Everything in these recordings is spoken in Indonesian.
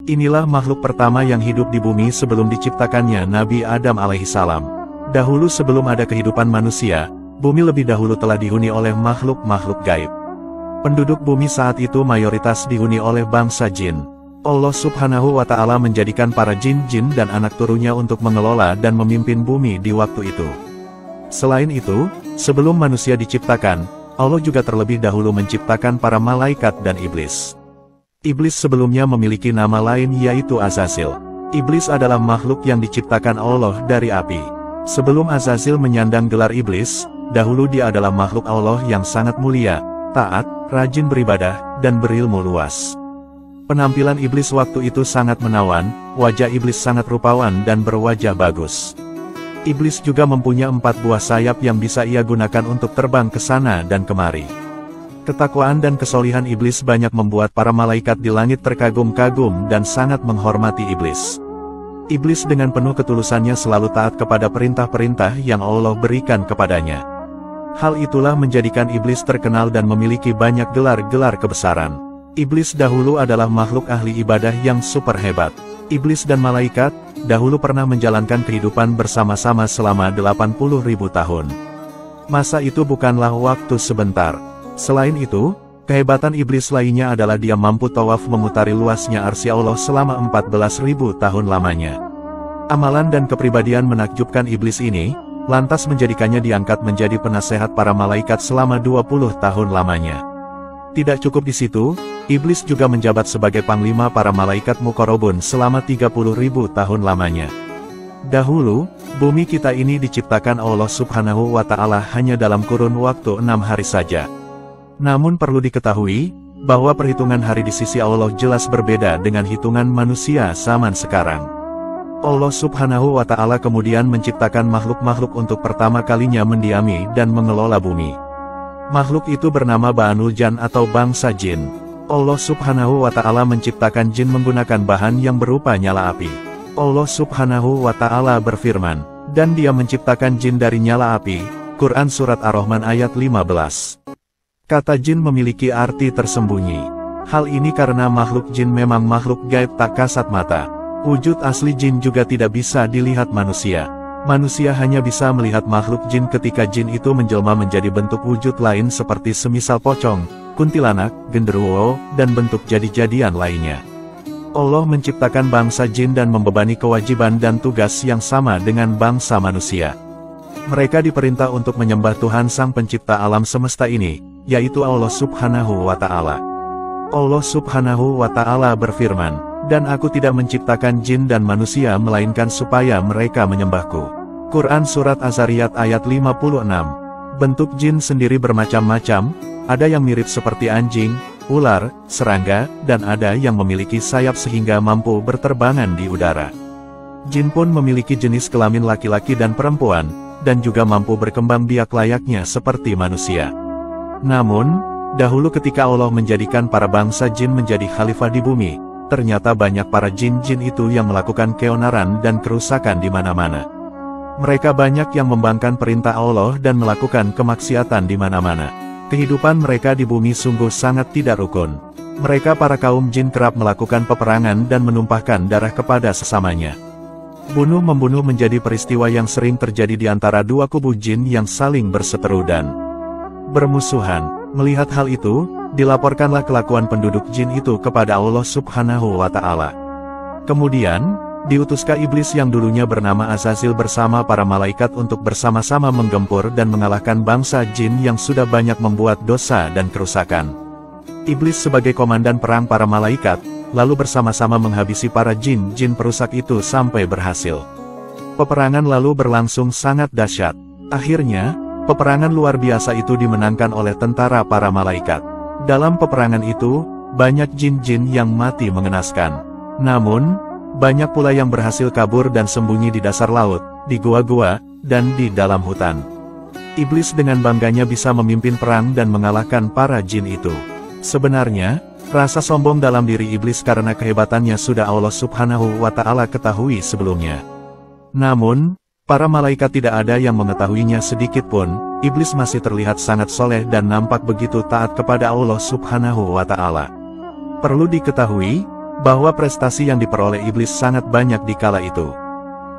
Inilah makhluk pertama yang hidup di bumi sebelum diciptakannya Nabi Adam alaihissalam. Dahulu sebelum ada kehidupan manusia, bumi lebih dahulu telah dihuni oleh makhluk-makhluk gaib. Penduduk bumi saat itu mayoritas dihuni oleh bangsa jin. Allah Subhanahu wa Ta'ala menjadikan para jin-jin dan anak turunnya untuk mengelola dan memimpin bumi di waktu itu. Selain itu, sebelum manusia diciptakan, Allah juga terlebih dahulu menciptakan para malaikat dan iblis. Iblis sebelumnya memiliki nama lain yaitu Azazil. Iblis adalah makhluk yang diciptakan Allah dari api. Sebelum Azazil menyandang gelar iblis, dahulu dia adalah makhluk Allah yang sangat mulia, taat, rajin beribadah, dan berilmu luas. Penampilan iblis waktu itu sangat menawan, wajah iblis sangat rupawan dan berwajah bagus. Iblis juga mempunyai 4 buah sayap yang bisa ia gunakan untuk terbang ke sana dan kemari. Ketakwaan dan kesolihan iblis banyak membuat para malaikat di langit terkagum-kagum dan sangat menghormati iblis. Iblis dengan penuh ketulusannya selalu taat kepada perintah-perintah yang Allah berikan kepadanya. Hal itulah menjadikan iblis terkenal dan memiliki banyak gelar-gelar kebesaran. Iblis dahulu adalah makhluk ahli ibadah yang super hebat. Iblis dan malaikat, dahulu pernah menjalankan kehidupan bersama-sama selama 80.000 tahun. Masa itu bukanlah waktu sebentar. Selain itu, kehebatan iblis lainnya adalah dia mampu tawaf memutari luasnya arsy Allah selama 14.000 tahun lamanya. Amalan dan kepribadian menakjubkan iblis ini, lantas menjadikannya diangkat menjadi penasehat para malaikat selama 20 tahun lamanya. Tidak cukup di situ, iblis juga menjabat sebagai panglima para malaikat muqarrabun selama 30.000 tahun lamanya. Dahulu, bumi kita ini diciptakan Allah Subhanahu wa Ta'ala hanya dalam kurun waktu 6 hari saja. Namun perlu diketahui, bahwa perhitungan hari di sisi Allah jelas berbeda dengan hitungan manusia zaman sekarang. Allah Subhanahu wa Ta'ala kemudian menciptakan makhluk-makhluk untuk pertama kalinya mendiami dan mengelola bumi. Makhluk itu bernama Ba'anul Jan atau bangsa jin. Allah Subhanahu wa Ta'ala menciptakan jin menggunakan bahan yang berupa nyala api. Allah Subhanahu wa Ta'ala berfirman, dan dia menciptakan jin dari nyala api. Quran Surat Ar-Rahman ayat 15. Kata jin memiliki arti tersembunyi. Hal ini karena makhluk jin memang makhluk gaib tak kasat mata. Wujud asli jin juga tidak bisa dilihat manusia. Manusia hanya bisa melihat makhluk jin ketika jin itu menjelma menjadi bentuk wujud lain seperti semisal pocong, kuntilanak, genderuwo, dan bentuk jadi-jadian lainnya. Allah menciptakan bangsa jin dan membebani kewajiban dan tugas yang sama dengan bangsa manusia. Mereka diperintah untuk menyembah Tuhan Sang Pencipta alam semesta ini, yaitu Allah Subhanahu wa Ta'ala. Allah Subhanahu wa Ta'ala berfirman, dan aku tidak menciptakan jin dan manusia melainkan supaya mereka menyembahku. Quran Surat Az-Zariyat ayat 56. Bentuk jin sendiri bermacam-macam, ada yang mirip seperti anjing, ular, serangga, dan ada yang memiliki sayap sehingga mampu berterbangan di udara. Jin pun memiliki jenis kelamin laki-laki dan perempuan, dan juga mampu berkembang biak layaknya seperti manusia. Namun, dahulu ketika Allah menjadikan para bangsa jin menjadi khalifah di bumi, ternyata banyak para jin-jin itu yang melakukan keonaran dan kerusakan di mana-mana. Mereka banyak yang membangkang perintah Allah dan melakukan kemaksiatan di mana-mana. Kehidupan mereka di bumi sungguh sangat tidak rukun. Mereka para kaum jin kerap melakukan peperangan dan menumpahkan darah kepada sesamanya. Bunuh-membunuh menjadi peristiwa yang sering terjadi di antara dua kubu jin yang saling berseteru dan bermusuhan. Melihat hal itu, dilaporkanlah kelakuan penduduk jin itu kepada Allah Subhanahu wa Ta'ala. Kemudian, diutuskah iblis yang dulunya bernama Azazil bersama para malaikat untuk bersama-sama menggempur dan mengalahkan bangsa jin yang sudah banyak membuat dosa dan kerusakan. Iblis sebagai komandan perang para malaikat, lalu bersama-sama menghabisi para jin-jin perusak itu sampai berhasil. Peperangan lalu berlangsung sangat dahsyat. Akhirnya, peperangan luar biasa itu dimenangkan oleh tentara para malaikat. Dalam peperangan itu, banyak jin-jin yang mati mengenaskan. Namun, banyak pula yang berhasil kabur dan sembunyi di dasar laut, di gua-gua, dan di dalam hutan. Iblis dengan bangganya bisa memimpin perang dan mengalahkan para jin itu. Sebenarnya, rasa sombong dalam diri iblis karena kehebatannya sudah Allah Subhanahu wa Ta'ala ketahui sebelumnya. Namun, para malaikat tidak ada yang mengetahuinya sedikit pun. Iblis masih terlihat sangat soleh dan nampak begitu taat kepada Allah Subhanahu wa Ta'ala. Perlu diketahui, bahwa prestasi yang diperoleh iblis sangat banyak di kala itu.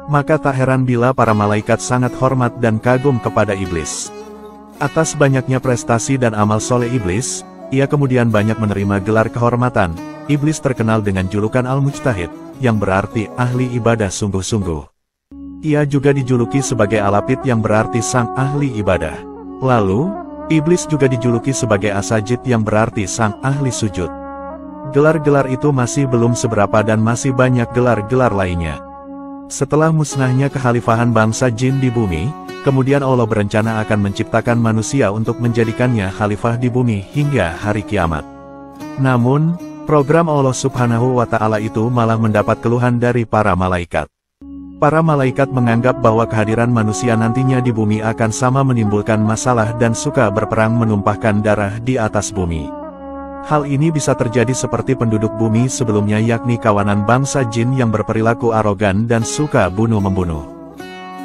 Maka tak heran bila para malaikat sangat hormat dan kagum kepada iblis. Atas banyaknya prestasi dan amal soleh iblis, ia kemudian banyak menerima gelar kehormatan. Iblis terkenal dengan julukan Al-Mujtahid, yang berarti ahli ibadah sungguh-sungguh. Ia juga dijuluki sebagai Al-Apid yang berarti sang ahli ibadah. Lalu, iblis juga dijuluki sebagai As-Sajid yang berarti sang ahli sujud. Gelar-gelar itu masih belum seberapa dan masih banyak gelar-gelar lainnya. Setelah musnahnya kekhalifahan bangsa jin di bumi, kemudian Allah berencana akan menciptakan manusia untuk menjadikannya khalifah di bumi hingga hari kiamat. Namun, program Allah Subhanahu wa Ta'ala itu malah mendapat keluhan dari para malaikat. Para malaikat menganggap bahwa kehadiran manusia nantinya di bumi akan sama menimbulkan masalah dan suka berperang menumpahkan darah di atas bumi. Hal ini bisa terjadi seperti penduduk bumi sebelumnya, yakni kawanan bangsa jin yang berperilaku arogan dan suka bunuh-membunuh.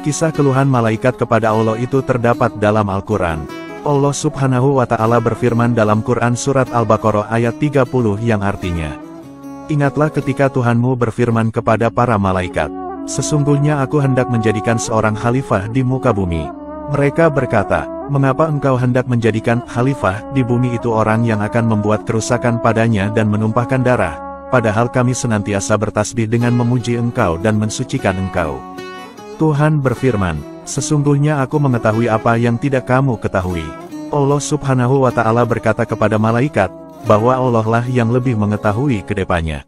Kisah keluhan malaikat kepada Allah itu terdapat dalam Al-Quran. Allah Subhanahu wa Ta'ala berfirman dalam Quran Surat Al-Baqarah ayat 30 yang artinya, "Ingatlah ketika Tuhanmu berfirman kepada para malaikat, sesungguhnya aku hendak menjadikan seorang khalifah di muka bumi. Mereka berkata, mengapa engkau hendak menjadikan khalifah di bumi itu orang yang akan membuat kerusakan padanya dan menumpahkan darah, padahal kami senantiasa bertasbih dengan memuji engkau dan mensucikan engkau." Tuhan berfirman, "Sesungguhnya aku mengetahui apa yang tidak kamu ketahui." Allah Subhanahu wa Ta'ala berkata kepada malaikat, bahwa Allah lah yang lebih mengetahui kedepannya.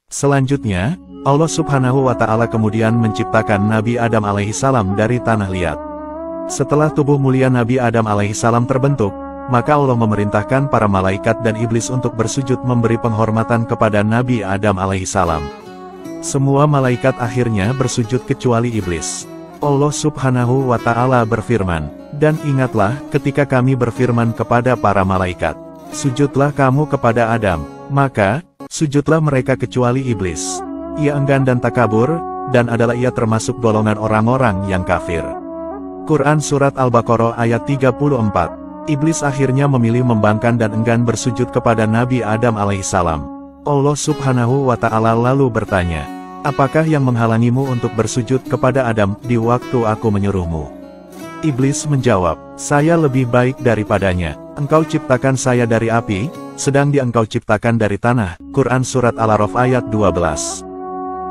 Selanjutnya, Allah Subhanahu wa Ta'ala kemudian menciptakan Nabi Adam alaihissalam dari tanah liat. Setelah tubuh mulia Nabi Adam alaihissalam terbentuk, maka Allah memerintahkan para malaikat dan iblis untuk bersujud memberi penghormatan kepada Nabi Adam alaihissalam. Semua malaikat akhirnya bersujud kecuali iblis. Allah Subhanahu wa Ta'ala berfirman, "Dan ingatlah ketika kami berfirman kepada para malaikat, sujudlah kamu kepada Adam, maka sujudlah mereka kecuali iblis. Ia enggan dan takabur, dan adalah ia termasuk golongan orang-orang yang kafir." Quran Surat Al-Baqarah ayat 34. Iblis akhirnya memilih membangkang dan enggan bersujud kepada Nabi Adam alaihissalam. Allah Subhanahu wa Ta'ala lalu bertanya, "Apakah yang menghalangimu untuk bersujud kepada Adam di waktu aku menyuruhmu?" Iblis menjawab, "Saya lebih baik daripadanya. Engkau ciptakan saya dari api, sedang dia engkau ciptakan dari tanah." Quran Surat Al-A'raf ayat 12.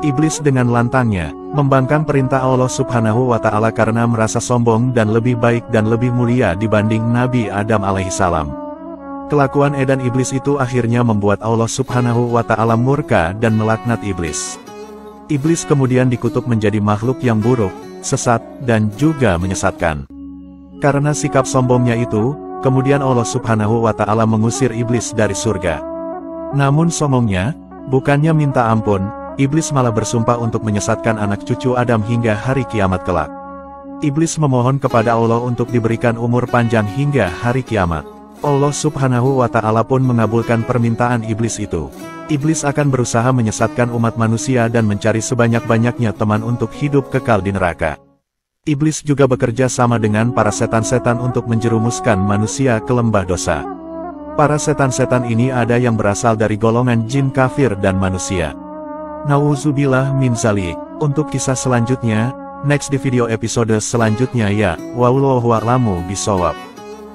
Iblis dengan lantangnya membangkang perintah Allah Subhanahu wa Ta'ala karena merasa sombong dan lebih baik dan lebih mulia dibanding Nabi Adam alaihissalam. Kelakuan edan iblis itu akhirnya membuat Allah Subhanahu wa Ta'ala murka dan melaknat iblis. Iblis kemudian dikutuk menjadi makhluk yang buruk, sesat, dan juga menyesatkan. Karena sikap sombongnya itu, kemudian Allah Subhanahu wa Ta'ala mengusir iblis dari surga. Namun sombongnya, bukannya minta ampun, iblis malah bersumpah untuk menyesatkan anak cucu Adam hingga hari kiamat kelak. Iblis memohon kepada Allah untuk diberikan umur panjang hingga hari kiamat. Allah Subhanahu wa Ta'ala pun mengabulkan permintaan iblis itu. Iblis akan berusaha menyesatkan umat manusia dan mencari sebanyak-banyaknya teman untuk hidup kekal di neraka. Iblis juga bekerja sama dengan para setan-setan untuk menjerumuskan manusia ke lembah dosa. Para setan-setan ini ada yang berasal dari golongan jin kafir dan manusia. Nauzubillah min zalik. Untuk kisah selanjutnya, next di video episode selanjutnya ya. Wallahu a'lamu bishawab.